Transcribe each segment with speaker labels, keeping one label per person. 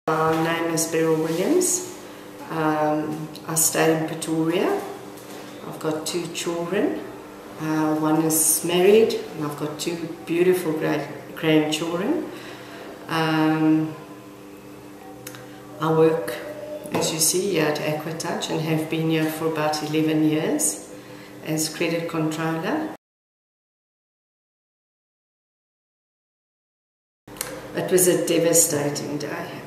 Speaker 1: My name is Beryl Williams. I stay in Pretoria. I've got 2 children. One is married and I've got 2 beautiful grandchildren. I work, as you see, here at Aquatouch and have been here for about 11 years as credit controller. It was a devastating day.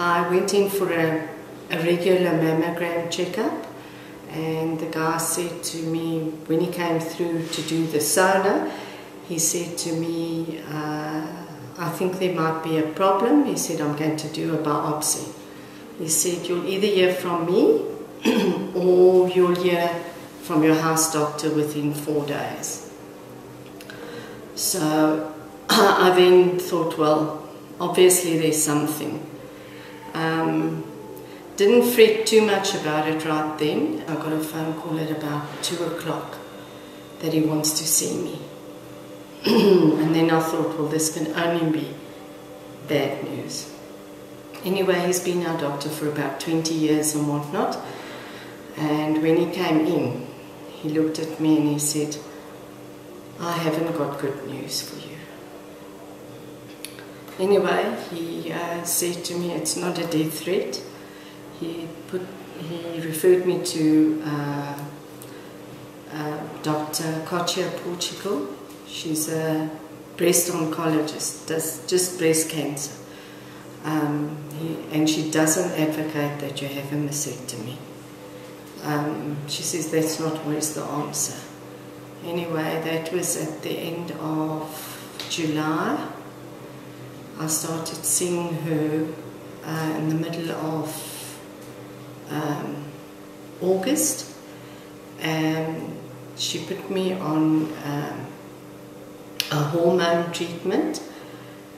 Speaker 1: I went in for a regular mammogram checkup, and the guy said to me, when he came through to do the sonar, he said to me, I think there might be a problem. He said, I'm going to do a biopsy. He said, you'll either hear from me or you'll hear from your house doctor within 4 days. So I then thought, well, obviously there's something. Didn't fret too much about it right then. I got a phone call at about 2 o'clock that he wants to see me. And then I thought, well, this can only be bad news. Anyway, he's been our doctor for about 20 years and whatnot. And when he came in, he looked at me and he said, I haven't got good news for you. Anyway, he said to me, it's not a death threat. He referred me to Dr. Kochia Portugal. She's a breast oncologist, does just breast cancer. And she doesn't advocate that you have a mastectomy. She says that's not always the answer. Anyway, that was at the end of July. I started seeing her in the middle of August, and she put me on a hormone treatment,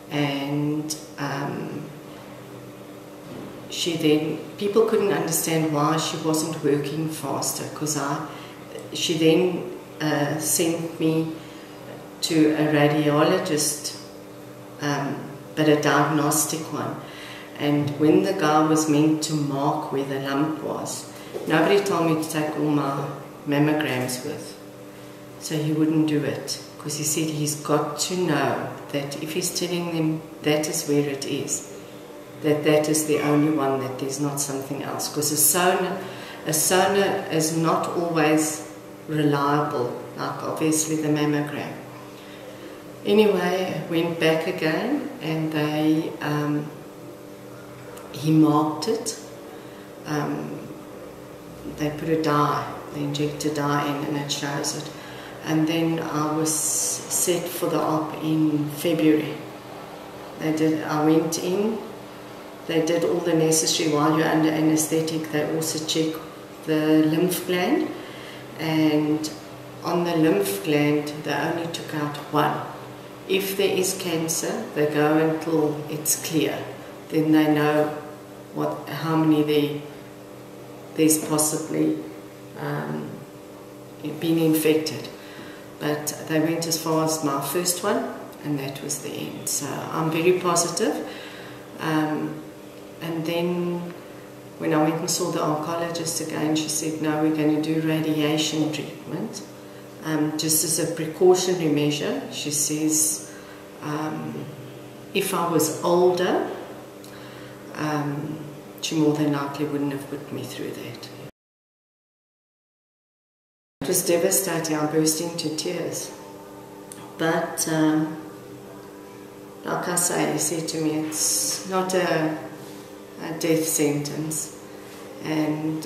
Speaker 1: and people couldn't understand why she wasn't working faster, because she then sent me to a radiologist, but a diagnostic one. And when the guy was meant to mark where the lump was, nobody told me to take all my mammograms with. So he wouldn't do it, because he said he's got to know that if he's telling them that is where it is, that is the only one, that there's not something else. Because a sonar is not always reliable, like obviously the mammogram. Anyway, I went back again, and he marked it. They put a dye, they inject a dye in, and it shows it. And then I was set for the op in February. I went in, they did all the necessary. While you're under anesthetic, they also check the lymph gland, and on the lymph gland they only took out 1. If there is cancer, they go until it's clear. Then they know how many there's possibly been infected. But they went as far as my first one, and that was the end. So I'm very positive. And then when I went and saw the oncologist again, she said, no, we're going to do radiation treatment. Just as a precautionary measure. She says, if I was older, she more than likely wouldn't have put me through that. It was devastating. I burst into tears. But like I say, he said to me, it's not a death sentence. And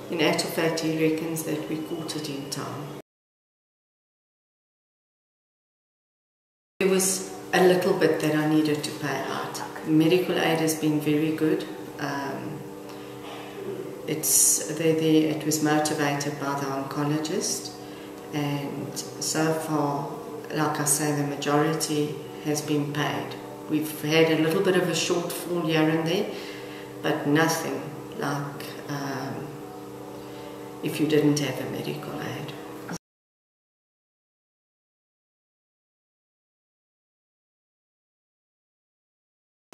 Speaker 1: in actual fact, he reckons that we caught it in time. There was a little bit that I needed to pay out. Medical aid has been very good. It was motivated by the oncologist, and so far, like I say, the majority has been paid. We've had a little bit of a shortfall here and there, but nothing like if you didn't have a medical aid.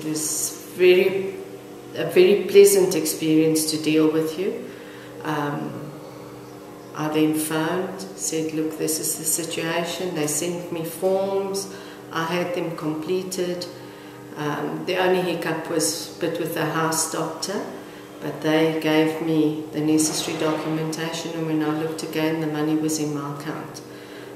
Speaker 1: It was a very pleasant experience to deal with you. I then phoned, said, look, this is the situation. They sent me forms. I had them completed. The only hiccup was a bit with the house doctor, but they gave me the necessary documentation, and when I looked again, the money was in my account.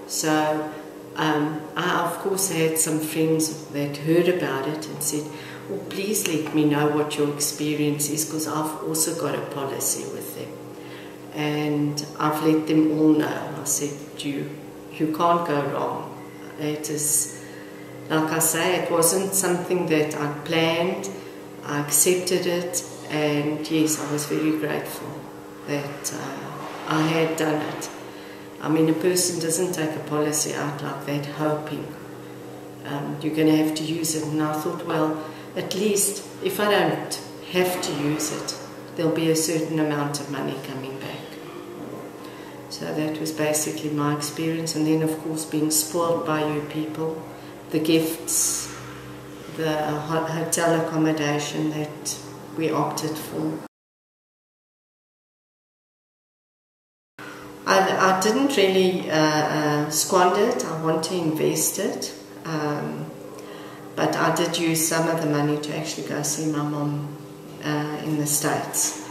Speaker 1: So I, of course, had some friends that heard about it and said, well, please let me know what your experience is, because I've also got a policy with them. And I've let them all know. I said, you can't go wrong. It is, like I say, it wasn't something that I planned. I accepted it, and yes, I was very grateful that I had done it. I mean, a person doesn't take a policy out like that hoping you're going to have to use it. And I thought, well, at least if I don't have to use it, there'll be a certain amount of money coming back. So that was basically my experience. And then, of course, being spoiled by you people, the gifts, the hotel accommodation that we opted for. I didn't really squander it. I want to invest it. But I did use some of the money to actually go see my mom in the States.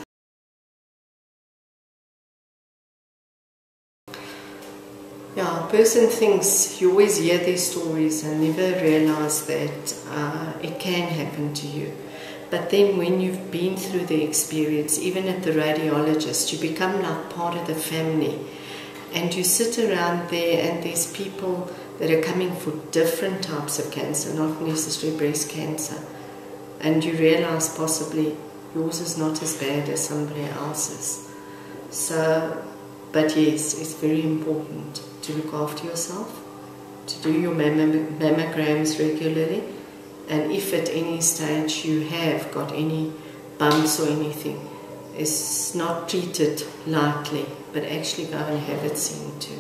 Speaker 1: Yeah, a person thinks, you always hear these stories and never realize that it can happen to you. But then when you've been through the experience, even at the radiologist, you become like part of the family. And you sit around there and there's people that are coming for different types of cancer, not necessarily breast cancer. And you realize possibly yours is not as bad as somebody else's. So, but yes, it's very important to look after yourself, to do your mammograms regularly, and if at any stage you have got any bumps or anything, it's not treated lightly, but actually go and have it seen to.